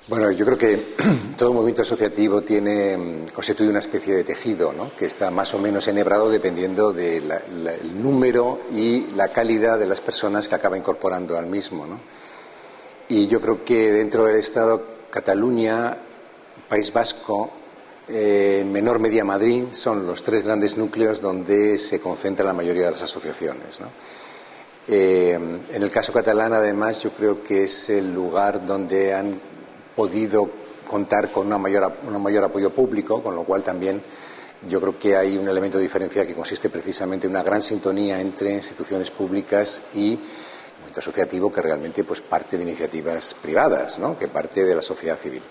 Bueno, yo creo que todo movimiento asociativo constituye una especie de tejido, ¿no?, que está más o menos enhebrado dependiendo del número y la calidad de las personas que acaba incorporando al mismo, ¿no? Y yo creo que dentro del Estado, Cataluña, País Vasco, en menor medida Madrid, son los tres grandes núcleos donde se concentra la mayoría de las asociaciones, ¿no? En el caso catalán, además, yo creo que es el lugar donde han podido contar con un mayor apoyo público, con lo cual también yo creo que hay un elemento diferencial que consiste precisamente en una gran sintonía entre instituciones públicas y el movimiento asociativo, que realmente pues parte de iniciativas privadas, ¿no?, que parte de la sociedad civil.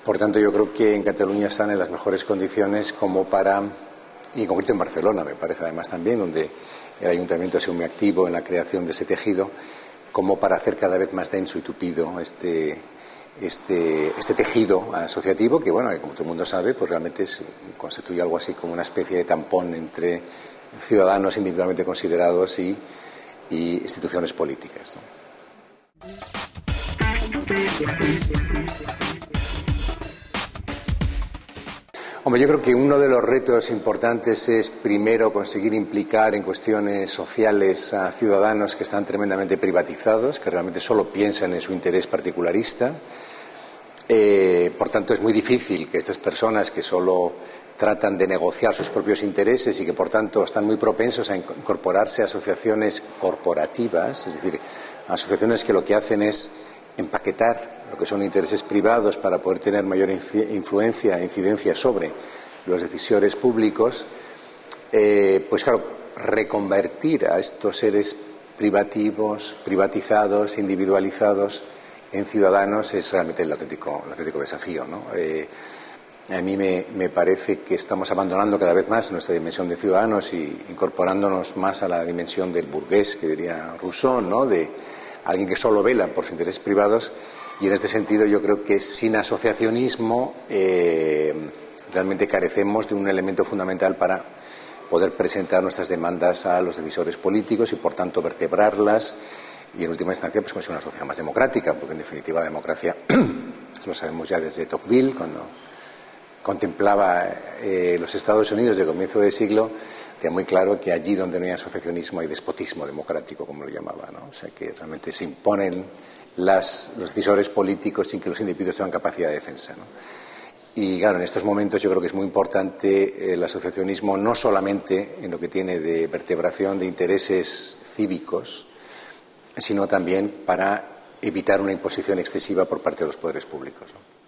Por tanto, yo creo que en Cataluña están en las mejores condiciones como para, y en concreto en Barcelona, me parece además también, donde el ayuntamiento ha sido muy activo en la creación de ese tejido, como para hacer cada vez más denso y tupido este tejido asociativo que, bueno, como todo el mundo sabe, pues realmente constituye algo así como una especie de tampón entre ciudadanos individualmente considerados y instituciones políticas, ¿no? Hombre, yo creo que uno de los retos importantes es, primero, conseguir implicar en cuestiones sociales a ciudadanos que están tremendamente privatizados, que realmente solo piensan en su interés particularista. Por tanto, es muy difícil que estas personas que solo tratan de negociar sus propios intereses y que, por tanto, están muy propensos a incorporarse a asociaciones corporativas, es decir, a asociaciones que lo que hacen es empaquetar lo que son intereses privados para poder tener mayor influencia e incidencia sobre los decisores públicos, pues claro, reconvertir a estos seres privatizados, individualizados en ciudadanos es realmente el auténtico desafío, ¿no? A mí me parece que estamos abandonando cada vez más nuestra dimensión de ciudadanos y incorporándonos más a la dimensión del burgués, que diría Rousseau, ¿no?, de alguien que solo vela por sus intereses privados. Y en este sentido yo creo que sin asociacionismo realmente carecemos de un elemento fundamental para poder presentar nuestras demandas a los decisores políticos y, por tanto, vertebrarlas y, en última instancia, pues conseguir una sociedad más democrática, porque en definitiva la democracia, eso lo sabemos ya desde Tocqueville, cuando contemplaba los Estados Unidos de comienzo de siglo, tenía muy claro que allí donde no hay asociacionismo hay despotismo democrático, como lo llamaba, ¿no? O sea, que realmente se imponen los decisores políticos sin que los individuos tengan capacidad de defensa, ¿no? Y claro, en estos momentos yo creo que es muy importante el asociacionismo, no solamente en lo que tiene de vertebración de intereses cívicos, sino también para evitar una imposición excesiva por parte de los poderes públicos, ¿no?